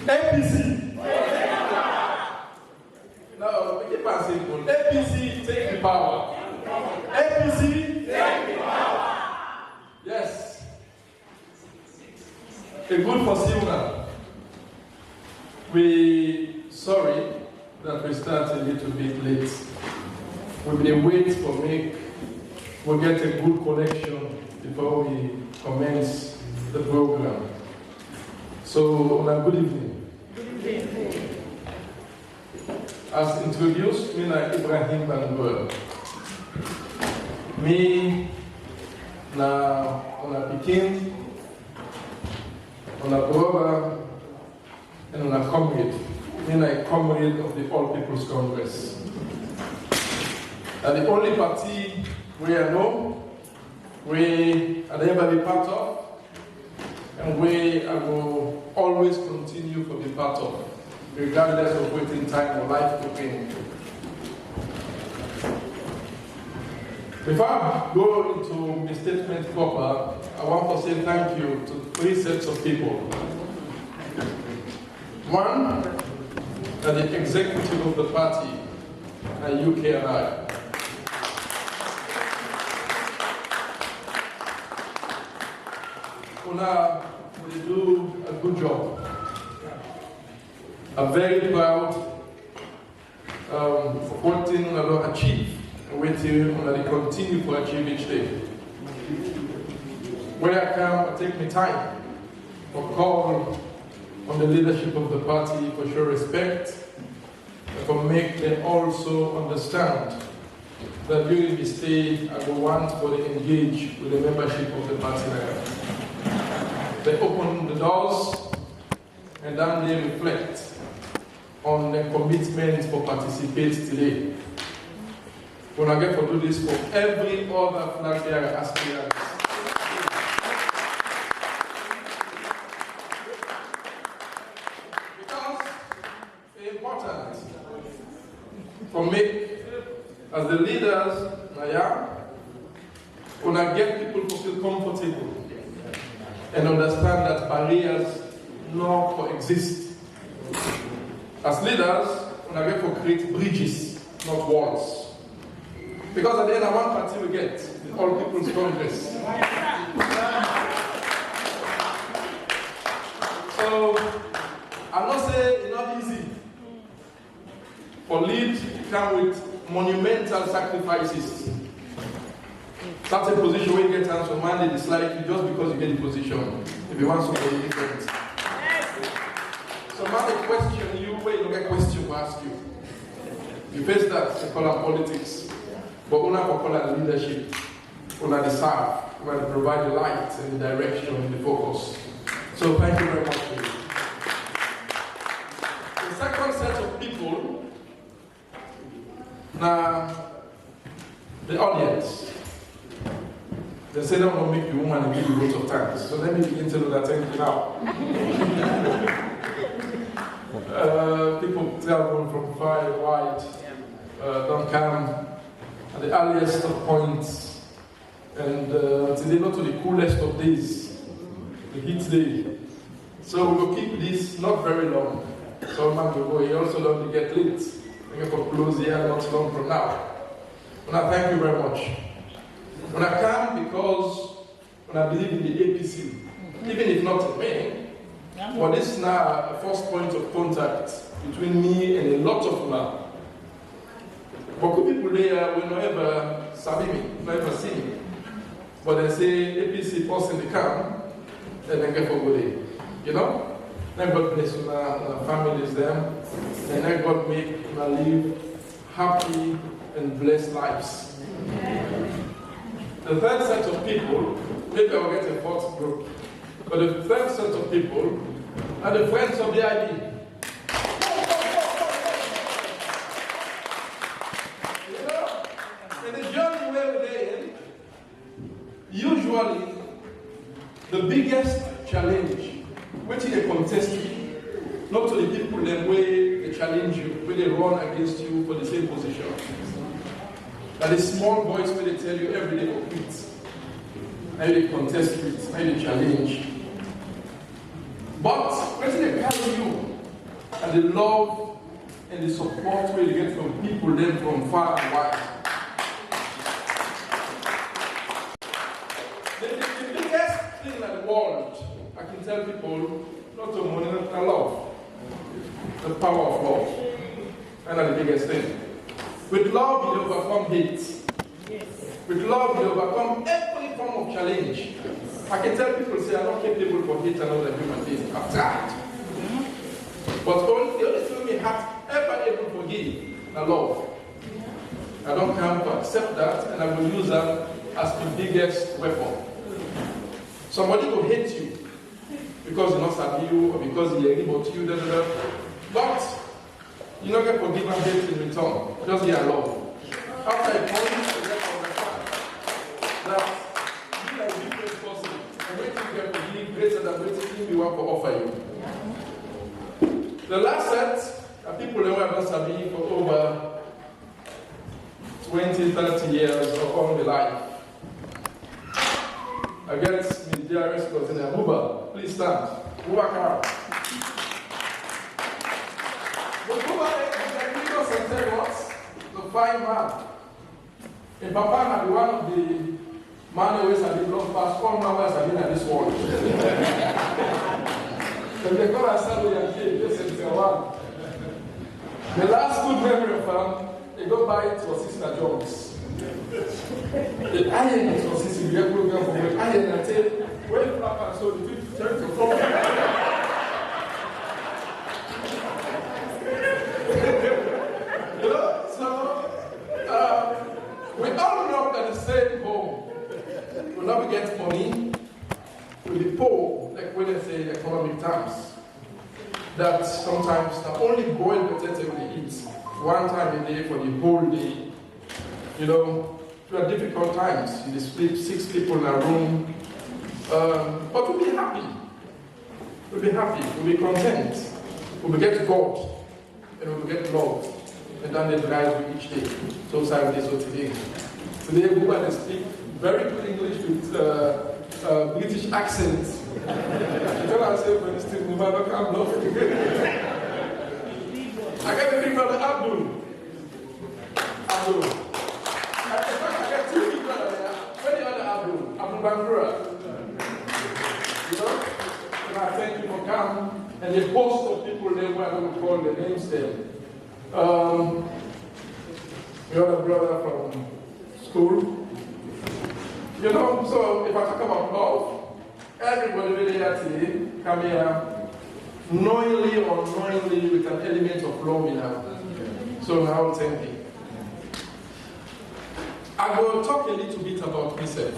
APC. No, we keep on simple. APC, take the power. APC, take the power. Yes. A good for Silver. We sorry that we start a little bit late. We may wait for make. We'll get a good connection before we commence the program. So, good evening. Good evening. As introduced, me like Ibrahim Bangura. Me na on a Pekin, on a brother, and on a comrade. Me like comrade of the All People's Congress. And the only party we I know, we I never be part of, and we I will always continue to be part of, regardless of waiting time or life to bring. Before I go into the statement proper, I want to say thank you to 3 sets of people. One, the executive of the party, and UK and I. We do a good job. I'm very proud of what we have achieved and what we continue to achieve each day. When I come, I take my time for call on the leadership of the party for show respect and for make them also understand that during this stay, I will want to engage with the membership of the party now. They open the doors and then they reflect on the commitment for participate today. When I get to do this for every other flag bearer aspirant. Because it's important for me, as the leaders, when I get people to feel comfortable and understand that barriers not coexist. As leaders, when I get to create bridges, not walls. Because at the end of one party we get, the All People's Congress. So, I'm not saying it's not easy for lead to come with monumental sacrifices. That's a position where you get hands on man, they dislike you just because you get the position. If you want somebody different. So man, they question you where you don't get question to ask you. You face that, they call it politics. But we have to call it leadership. We have to serve. We have to provide the light and the direction and the focus. So thank you very much. The second set of people, now the audience. They say that will make you woman and give you lots of times. So let me begin to do that thing now. People travel from far and wide, don't come at the earliest of points, and today not to the coolest of days, the heat day. So we will keep this not very long. So man will go. He also don't get late. We're going to close here not long from now. And I thank you very much. When I come because when I believe in the APC, even if not in me, but this is now a first point of contact between me and a lot of people. But good people there will not ever sabi me, not ever see me. But they say APC person they come, and then get for good. You know? Then God bless our families them, and then God make them live happy and blessed lives. The third set of people, maybe I'll get a fourth group, but the third set of people are the friends of the IB. You know, in the journey where we're in, usually the biggest challenge, which is a contest, not to the people that way they challenge you, where they run against you for the same position. And the small voice where they tell you every day of it, how they contest it, how they challenge. But when they carry you and the love and the support we get from people then from far and wide. The biggest thing in the world, I can tell people, not to money, not love. The power of love. And that's the biggest thing. With love, you overcome hate. With love, you overcome every form of challenge. I can tell people, say, I'm not capable for hate another human being. I've tried. But the only thing we have ever able to forgive is love. I don't come to accept that, and I will use that as the biggest weapon. Somebody will hate you because he not sabi you or because he heard about you, but you don't get forgiven and hate in return. Just hear love. After I point, you get understand that you are a different person. And waiting you get forgiven greater than waiting you want to offer you. The last set are people who have not sabi for over 20, 30 years or all their life. I get my dearest cousin, Abuba. Please stand. Buba Kara. But Buba is what? The fine man. And Papa had one of the man who always had the blood past 4 hours have been at this world. And they call us Samuel and Kay, this is the one. The last good memory of him, they go by to Sister Jones. The iron is for Sister Jones, we go from the iron and say, well, Papa, so the people turn to come. You know, so we all know that the same home will not get money, will be poor, like when they say economic terms. That sometimes not only boiled potato we eat 1 time a day for the whole day. You know, there are difficult times. You sleep 6 people in a room, but we'll be happy. We'll be happy. We'll be content. We'll get God, and we'll get love, and then they drive each day. So Saturday, so today. Today we will speak very good English with British accent. I got the big brother Abdul. I got 2 big brothers there. Where the other Abdul? Ibrahim Bangura. You know? And I thank you for coming. And the host of people there, where I don't call the names there. The other brother from school. You know, so if I talk about love, everybody really here today come here knowingly or unknowingly with an element of love in them. So now thank you. I will talk a little bit about myself.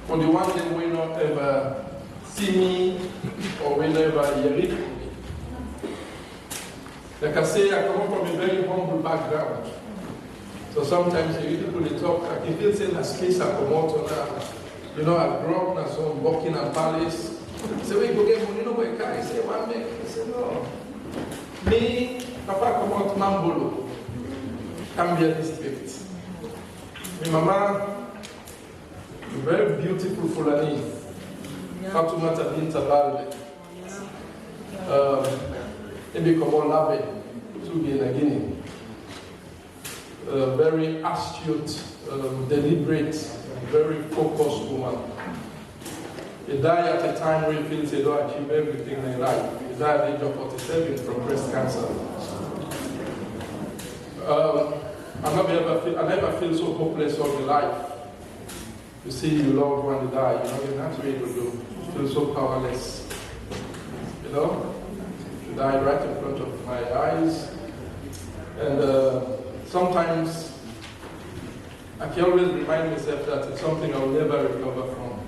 For the one that will not ever see me or will never hear it from me. Like I say, I come from a very humble background. So sometimes you hear people they talk, I can feel saying a space I come out on that. You know, I grew up in some Buckingham Palace. Say, we go get money, no way, can I say one make? I say, no. Me, Papa come out Mambolo, Cambia district. My mama, very beautiful Fulani, Fatumata Binta Balbe. Maybe come on Labe, to be in a Guinea. Very astute, deliberate, very focused woman. He died at a time where he feels he don't achieve everything in life. He died at the age of 47 from breast cancer. I never feel so hopeless all my life. You see your loved one die, you know, you're not able to feel so powerless. You know? She died right in front of my eyes. And sometimes I can always remind myself that it's something I'll never recover from.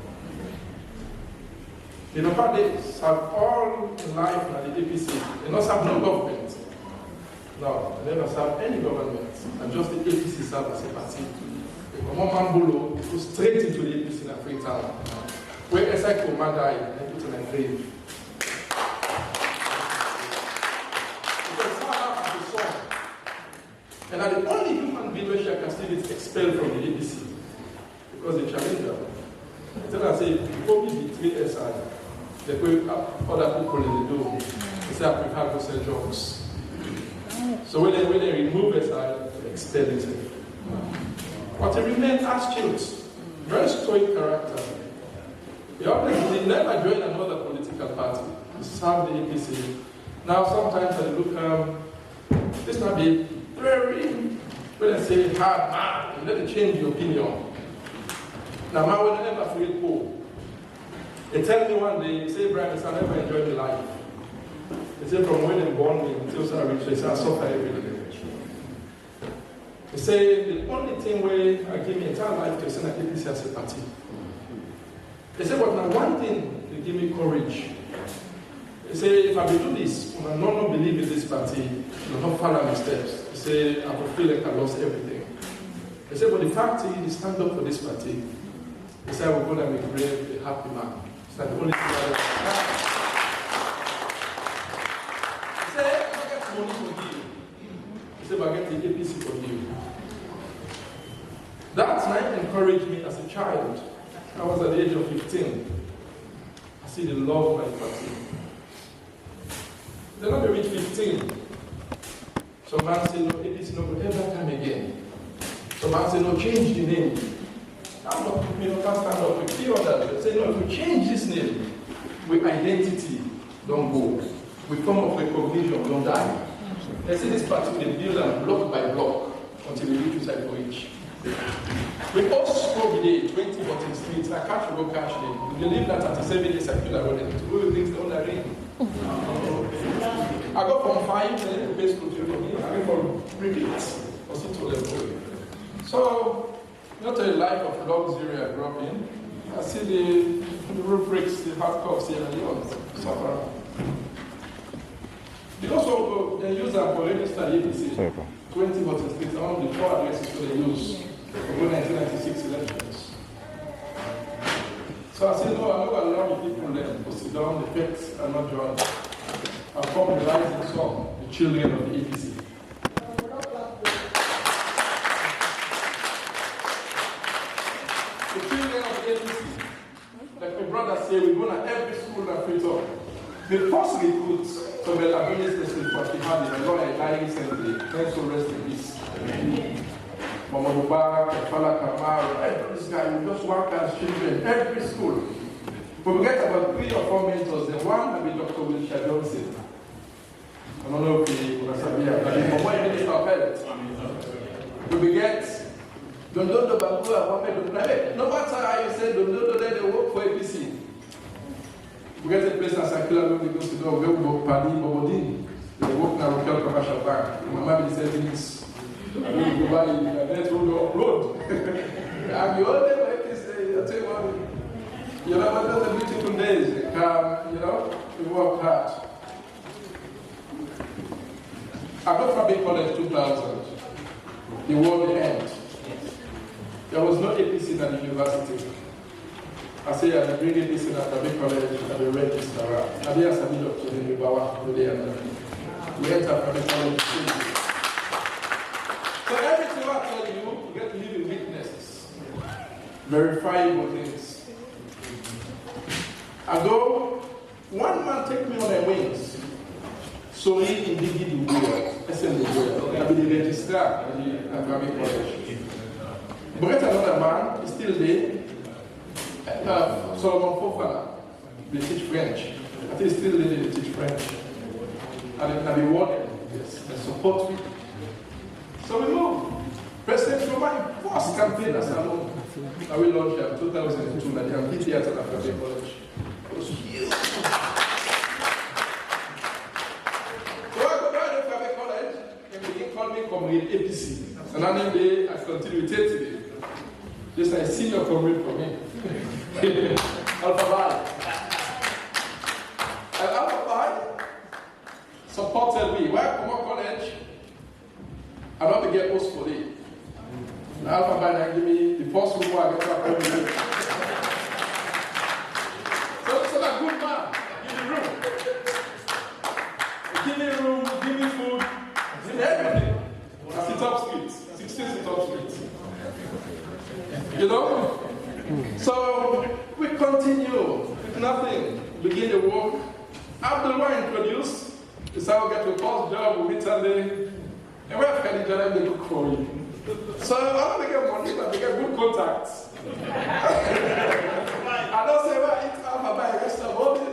You know, fathers have all in life in the APC. They not have no government. No, they never serve any government. And just the APC serve as a party. From Mambolo, go straight into the APC in Freetown. Where Esai Koma died, and put in a grave. Because Sarah has a son. And are the only human being where she can still get expelled from the APC. Because they challenge her. I tell her, say, before we betray SI, they put other people in the door. They say I prefer to sell drugs. So when they remove it, I expel it. But he remained astute, very stoic character. He never joined another political party. He served the APC. Now sometimes I look, this might be very, when I say hard man, you let it change your opinion. Now I will never feel poor. They tell me one day, they say, Ibrahim, I never enjoyed the life. They say from when they born me until I reach, they say I suffer every day. They say the only thing where I give me entire life to send a APC as a party. They say, but now one thing they give me courage. They say, if I do this, when I not believe in this party, I will not follow my steps. They say, I will feel like I lost everything. They say, but the fact is, you stand up for this party. They say, I will go and make brave, a happy man. It's like the only thing I have. They say, I get money for you. They say, but I get the APC for you. That night encouraged me as a child. I was at the age of 15. I see the love of my party. Then when I reached 15, some man said, no, APC no will ever come again. Some man said, no, change the name. I'm not, can't stand up with few others. They say, no, if we change this name, with identity, don't go. With form of recognition, don't die. They say this party will build them block by block until we reach side for each. We also spoke today, 20 voting streets. I can't go cash them. We believe that 37 days I feel I wanted to do things on the ring. I got from 5 to base school to me. I went from 3 days, also to level. So, not a life of luxury I grew up in. I see the rubrics, the hardcore Sierra Leone suffer. They also they use that for register APC. 20 voting streets, among the 4 addresses that they use for the 1996 elections. So I said, no, I'm not going to allow the people there to sit down, the facts are not joined. I'll come the rising song, the children of the APC. The children of the APC, like my brother said, we're going to every school that fits up. They first recruit some abilities to what we have in a lot of dying recently. Thanks to rest in peace. Mama Mubarak, Fala Kamara, every this guy, we just work as children, every school. But we get about 3 or 4 mentors. The one will be Dr. Wilshire Johnson. I don't know if you are familiar, but the Mama Minister of Health. We get Dondodo Bangura, no matter how you say Dondodo, then they work for APC. We get a place as Akila where we go to do a work Padi Bobodin. They work in a local commercial bank. Mama will say things. I mean, you buy a net road. And you all them like this, I tell you what, you know, those are beautiful days. They come, you know, we work hard. I got from Big College 2000. The war will end. There was no APC at the university. I say I bring APC at the Big College and the register. I did a bit of the Bawa today and we enter from the college. So everything I tell you, you get living witnesses, verifiable things. I go, one man take me on their wings. So he indeed the world, I be the registrar at the Ibrahim College. But another man is still there. Solomon Fofana, they teach French. I think still they teach French. And they warn yes, and support me. So we move. President Truman, first campaign as a loan. I will launch in 2002 at the amphitheater at Ibrahim College. It was huge. So I go back to Ibrahim College and they call me comrade APC. And another day I continue with it today. Just a senior comrade for me. Alpha Pi. And Alpha Pi supported me. Why come on college? I want to get post for it. Alpha Pi give me the first room I get up every day. So that good man, give me room, give me food, give me everything. I sit up street, 16 sit up street. You know? So we continue with nothing. Begin the work. Abdullah introduced So I get the first job with Italy, and where can you join the cook for you? So I don't get money, but they get good contacts. I don't say, well, it's half by the rest of all this,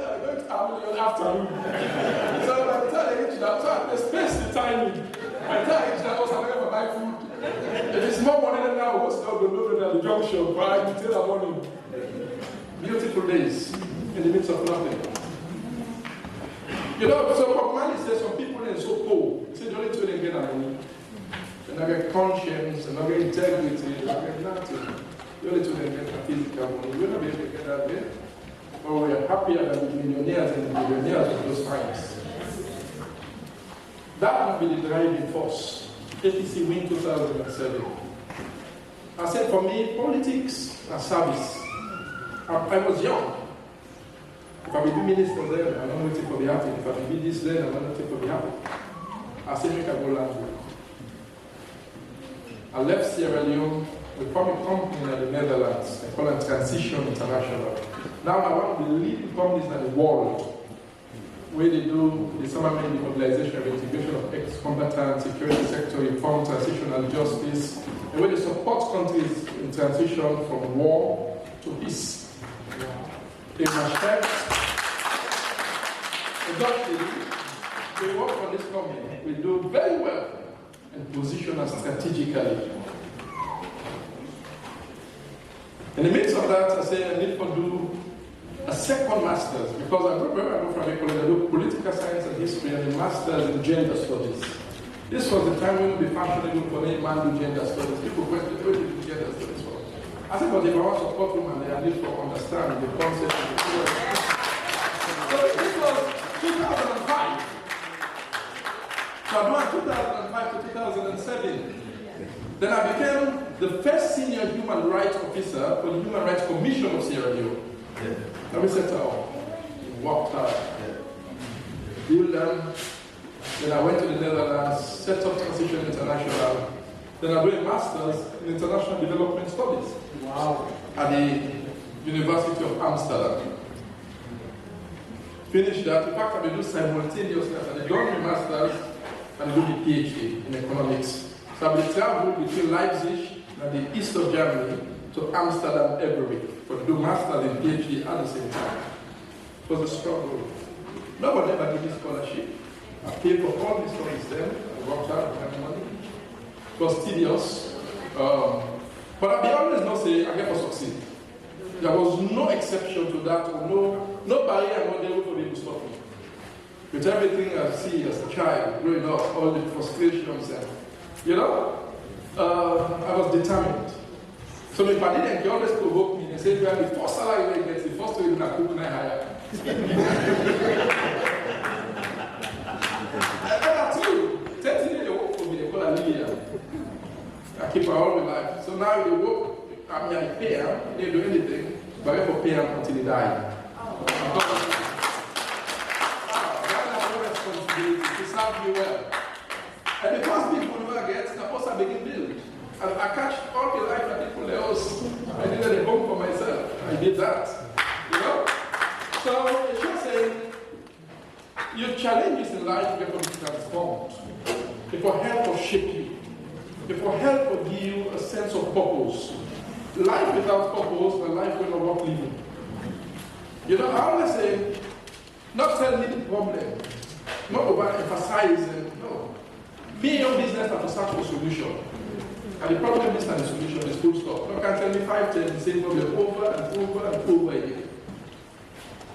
I'm going to have a afternoon. So by the time I reach that, so the space is tiny. By the time I reach that, also I'm going to buy food. If it's more money than now, what's not the building at the junction, but I can tell that morning. Beautiful days in the midst of nothing. You know, so Bob Marley says some people are so poor. He said, the only two they get are money. They not get conscience, they not get integrity, they not get nothing. The only two they get are physical money. We'll not be able to get that way. But we are happier than the millionaires and the billionaires of those times. That will be the driving force. APC win 2007. I said, for me, politics and service. I was young. If I will be minister then, I'm not waiting for the happy. If I will be this then, I'm not waiting for the happy. I said, make I go land. I left Sierra Leone, we formed a company in the Netherlands. I call it Transition International. Now I'm one of the leading companies in the world where they do the disarmament, demobilization, and integration of ex-combatants, security sector reform, transitional justice, and where they support countries in transition from war to peace. In respect, we work for this company. We do very well and position us strategically. In the midst of that, I say I need to do a second master's because I go from a college, I do political science and history and a master's in gender studies. This was the time when it would be fashionable for any man to do gender studies. People question, where did you do gender studies for? I said, but if I want to support women, they need to understand the concept of the theory. So this was 2005. So I went 2005 to 2007. Then I became the first senior human rights officer for the Human Rights Commission of Sierra Leone. Let me set out, worked hard, built them. Then I went to the Netherlands, set up Transition International. Then I did a master's in international development studies. Wow. At the University of Amsterdam. Finished that. In fact, I do simultaneously. I did my master's and do the PhD in economics. So I will travel between Leipzig and the east of Germany to Amsterdam every week for do master's and PhD at the same time. It was a struggle. Nobody ever gave me scholarship. I paid for all these studies then. I worked hard, I had money. It was tedious. But I'll be honest, not say I get to succeed. There was no exception to that, or no barrier I was able to be able to stop me. With everything I see as a child, growing up, all the frustrations, and I was determined. So if I didn't, he always provoke me and say, well, the first salary I get, the first way I cook, I hire. And I tell you, 30 years they work for me, they call Olivia. I keep her all my life. So now they work, I pay her, they do anything, but I have to pay her until they die. To serve you well. And because people never get, the post I begin build. And I catch all the life that people else. I needed a home for myself. I did that. So it's just saying, your challenges in life get to be transformed. It will help to shape you. It will help to give you a sense of purpose. Life without purpose, the life will not work living. I always say, not tell me the problem. Not overemphasizing, no. Me, your business have to search for solution. And the problem is not the solution, is full stop. You can tell me 5 times the same problem over and over and over again.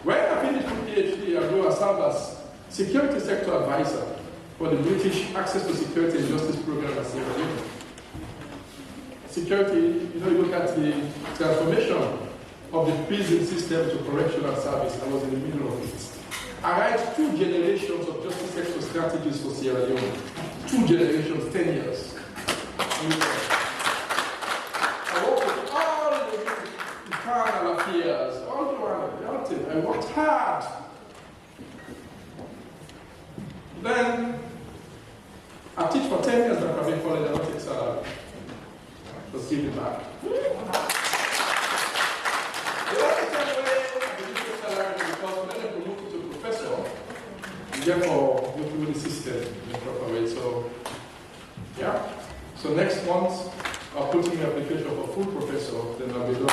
When I finished my PhD, I go as serve as security sector advisor for the British Access to Security and Justice Program at Sierra Leone. Security, you look at the transformation of the prison system to correctional service. I was in the middle of it. I write 2 generations of justice sector strategies for Sierra Leone. 2 generations, 10 years. I worked with all the internal affairs, all the everything. I worked hard. Then I teach for 10 years at private college, I don't take salary. Just give it back. The only time I didn't take salary because when I promoted to professor, therefore go through the system in a proper way. So, yeah. So next month, I'll put in the application for full professor, then I'll be done.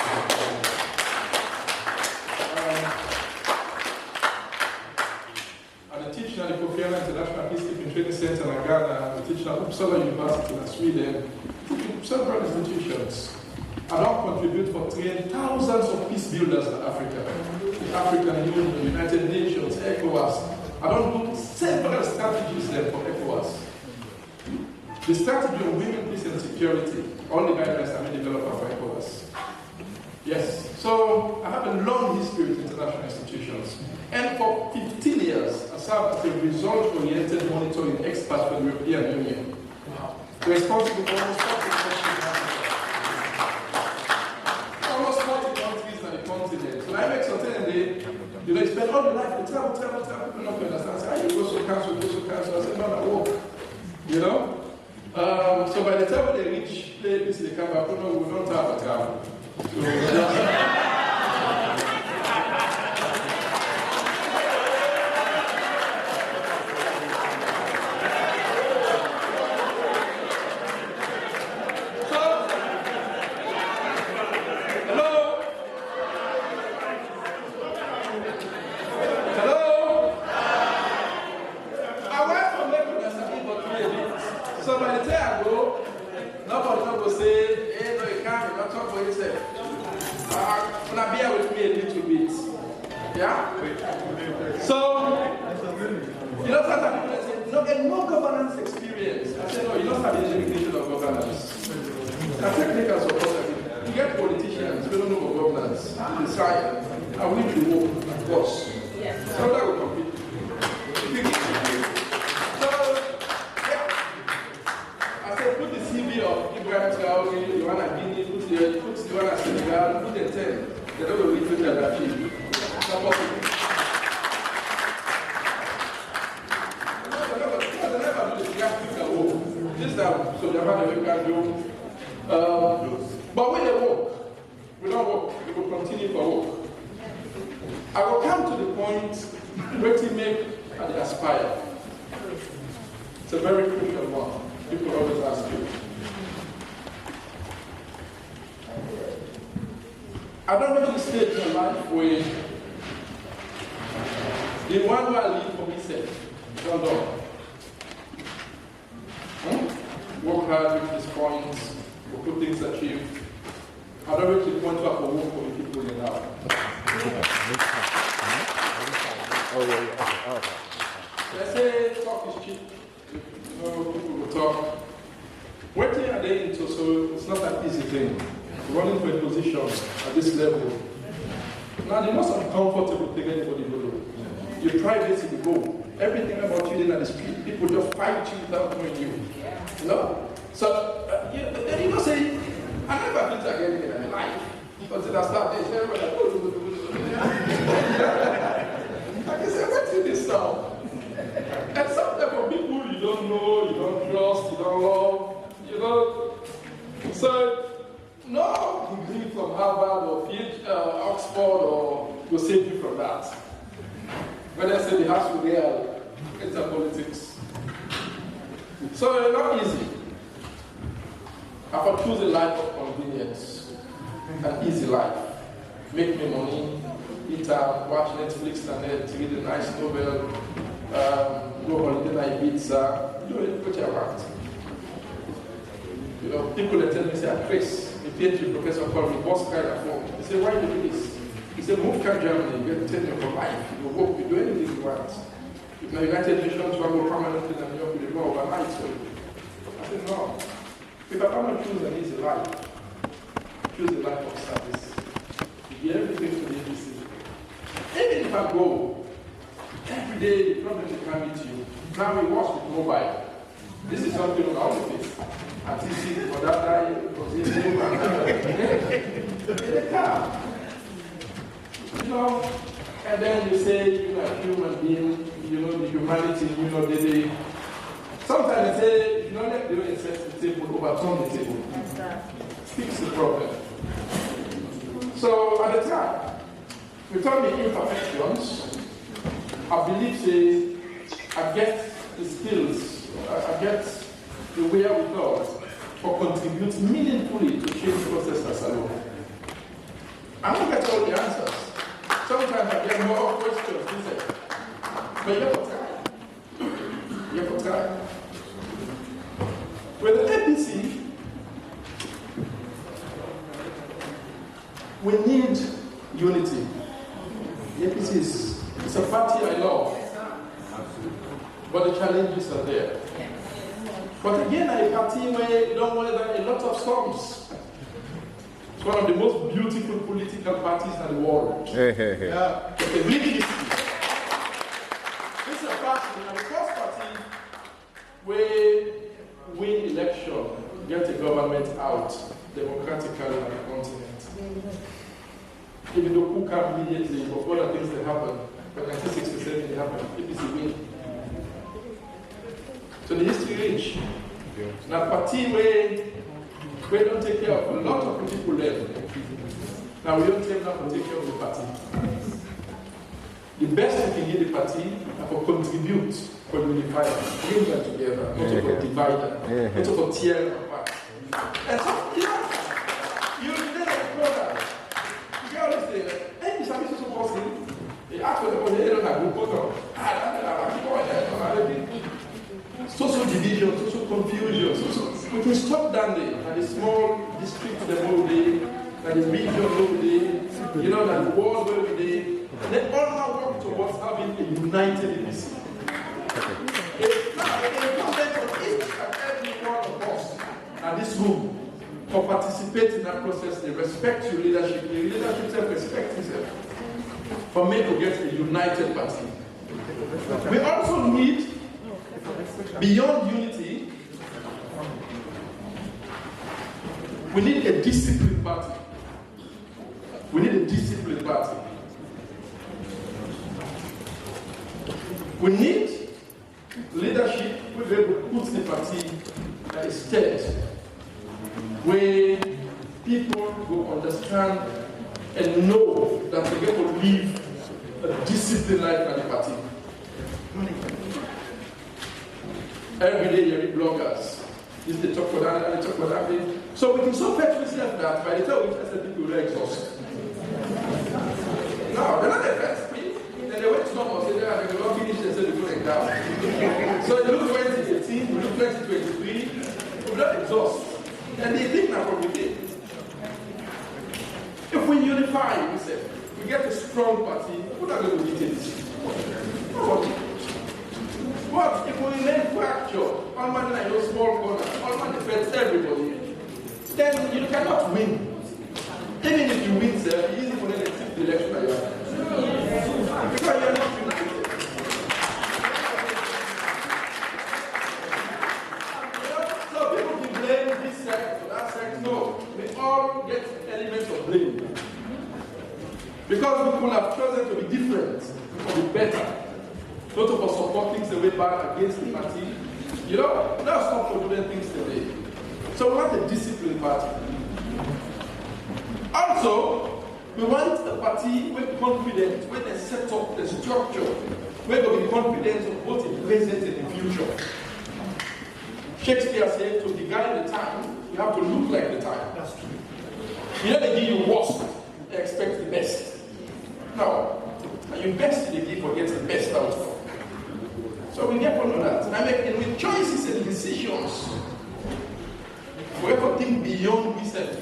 I teach now the Kofi Annan International Peacekeeping Training Center in Ghana. I teach now Uppsala University in Sweden. Several institutions. I don't contribute for training thousands of peace builders in Africa. The African Union, the United Nations, ECOWAS. I don't do several strategies there for ECOWAS. The strategy on women, peace and security, all the guidelines have been developed for ECOWAS. Yes. So I have a long history with international institutions. And for 15 years, I served as a result-oriented monitoring expert for the European Union. Responsible for almost 40 countries on the continent. So I make something and they, spend all their life, they travel, people not understand. Say, you go so cancel. I said, no, I walk. So by the time they reach this, they come back, no, we don't have a travel. But when they walk, we don't walk, we will continue to walk. I will come to the point where to make and aspire. It's a very crucial one. People always ask you. I don't know the stage in life where the one who I live for myself, don't know. Work hard, reach this point, we'll put things achieved. I don't reach the point where I can work for the people in now. Let's say talk is cheap. People will talk. Working are they into, so it's not an easy thing. Running for a position at this level. Now, the most uncomfortable thing anybody will do. Your privacy will go. Everything about you in the street, people just fight you without knowing you. So, you say, I never did again in my life. Until I started, everybody like, I can say, what's in this now? And sometimes for people you don't know, you don't trust, you don't love, So, no degree from Harvard or Oxford will save you from that. When I say the house will real, it's a politics. So it's not easy. I could choose a life of convenience, an easy life. Make me money, eat out, watch Netflix and read a nice novel, go holiday night pizza, do it what you want. People that tell me, say, Chris, the PhD professor called me, boss guy at home. They say, why do you do this? He said, move to Germany, you get tenure for life. You work, you do anything you want. If the United Nations will go permanently and you will go overnight. So I said, no. If I cannot choose an easy life, choose a life of service. You give everything to the ABC. Even if I go, every day the problem will come with you. Now we work with mobile. This is something on our office. And TC for that guy, because he's in the car. And then you say, a human being, the humanity, sometimes they say, let the way set the table, overturn the table. Fix the problem. So at the time, we turn the imperfections, I believe, say, I get the skills, I get the wherewithal for contributing meaningfully to change processes alone. I don't get all the answers. Sometimes I get more questions, but you have to try. You have to try. With the APC, we need unity. The APC is a party I love, but the challenges are there. But again, a party where you don't want a lot of storms. It's one of the most beautiful political parties in the world. Yeah, it's a big history. This is a party, and the first party where win election, get the government out democratically on the continent. Even though who come immediately, but all the things that happen, but 96% they happen, APC win. So the history rich. Now party where we don't take care of a lot of people there. Now we don't take enough to take care of the party. The best we can give the party is to contribute, for unify them, bring them together, not to divide them, not to tear them apart. And so, you never know that. You can always say, hey, this is so possible. They ask for the money, they don't have a good social division, social confusion, we can stop that day, and the small district the whole day, and the region whole day, you know, that the world whole day. They all now work towards having a united APC. Now, a government of each and every one of us and this room for participate in that process, they respect your leadership, the leadership self-respect itself, for me to get a united party. We also need, beyond unity, we need a disciplined party. We need a disciplined party. We need leadership who will able to put the party at a state where people will understand and know that they're going to live a disciplined life at the party. Every day you read bloggers. If they talk about that, they talk about that. So we can so petrify that by the time we test people are exhausted. No, they're not exhausted. Then they went to normal, so they will not finish and say they go down. So they look 2018, we look 2023, we're not exhausted. And they think now from within. If we unify, we say, we get a strong party, we're not going to beat it. But if we remain fractured, all man like those small corners, all man defends everybody, then you cannot win. Even if you win, sir, it's easy for them to take the election by you. Because you are not united. So people can blame this sect or that sect. No, we all get elements of blame. Because we could have chosen to be different, to be better. Not to support things the way back against the party. You know, now stop for doing things today. So we want a disciplined party. Also, we want a party with confidence, when they set up the structure, where there will be confidence of both in the present and the future. Shakespeare said, to beguile the time, you have to look like the time. That's true. You know, they give you worst, they expect the best. Now, you best they give for get the best out of. So we get on that. And with choices and decisions, we have to think beyond ourselves.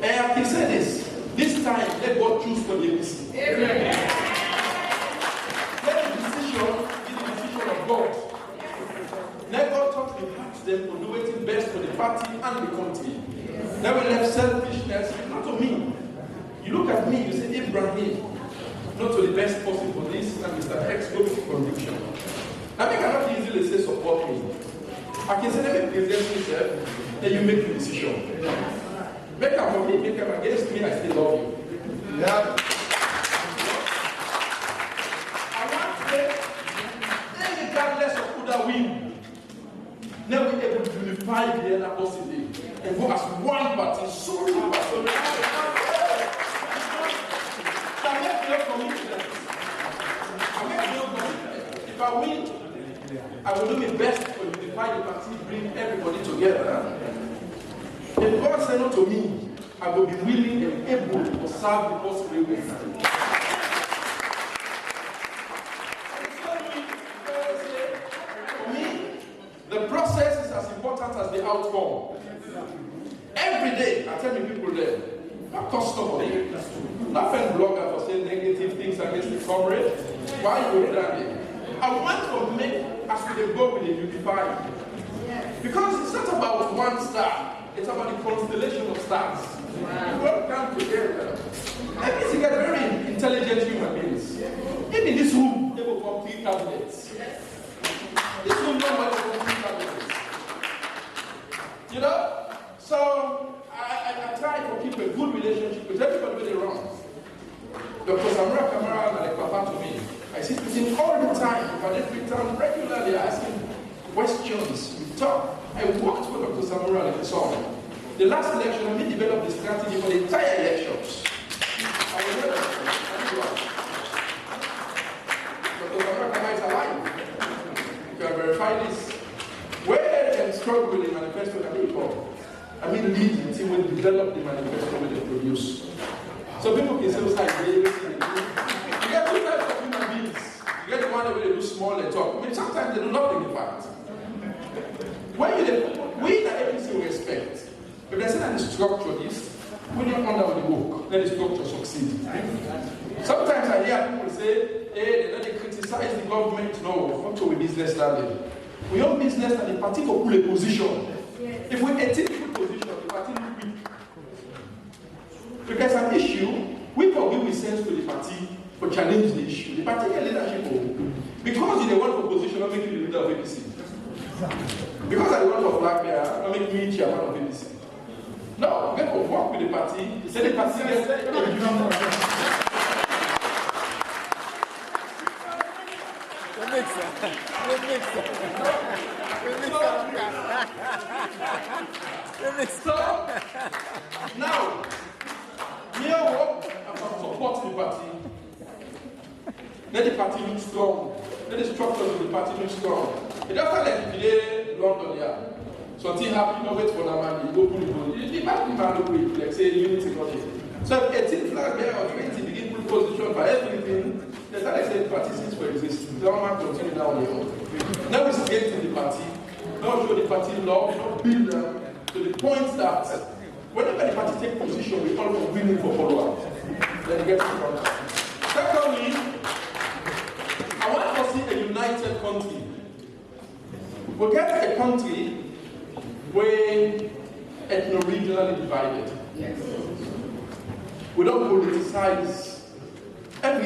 And I can say this time, let God choose for the APC. Let the decision be the decision of God. Let God talk to the heart to them to do it best for the party and the country. Then we left selfishness, not to me. You look at me, you say, Ibrahim, not to the best person for this, and Mr. X go with conviction. I cannot easily say support me. I can say, let me present myself, then you make the decision. Make them for me, make them against me, I still love you. Yeah. I want to say, regardless of who that win, then we're able to unify the other possibly and go as one party, so you If I I will do my best to unify the party, bring everybody together. If God said not to me, I will be willing and able to serve the gospel way. For me, the process is as important as the outcome. Every day, I tell the people there, not customary, not fan blogger for saying negative things against the comrade. Why you do that? I want to make as we go with the unified. Because it's not about one star, it's about the constellation of stars. People come together. And these are very intelligent human beings. Even in this room, they will form 3 cabinets. This room, nobody will form 3 cabinets. You know? So, I try to keep a good relationship with everybody when they run. Dr. Samura Kamara and Papa to me, I sit with him all the time, but every time regularly asking questions. We talk. I worked with Dr. Samura like a song. The last election, I developed the strategy for the entire elections. I was there. Dr. Samura Kamara is alive. You can verify this. Where they struggle with the manifesto that people, lead the team will develop the manifesto when they produce. So people can say, you get 2 types of human beings. You get the one where they do small and talk. Sometimes they do nothing in fact. We the APC will respect. If they say that the structure is, we don't under the book, let the structure succeed. Sometimes I hear people say, hey, they criticize the government. No, not to a business standing. We own business and the party will pull a position. If we attain a good position, the party will weak. If there's an issue, we forgive we sense to the party for challenge the issue. The party can leadership over. Because you want for position, not make you the leader of APC. Because I want for black bear, not make me chairman of APC. No, get to work with the party. Say the party gets So, now, here work about support the party. Let the party look strong. Let the structures of the party look strong. It doesn't like today, London, yeah. Something happen, you wait for the man, you go pull the ball. The party man look weak, like say unity project. So if 18 flag there or 20 begin pull position for everything, that's how I say the party cease for existence. The man continue down the road. Now we get to the party. Now show the party love, not build them to the point that whenever the party take position, we call for winning for follow-up. Then get to front. Secondly, I want to see a united country. We get a country where ethno-regionally divided. Yes. We don't politicize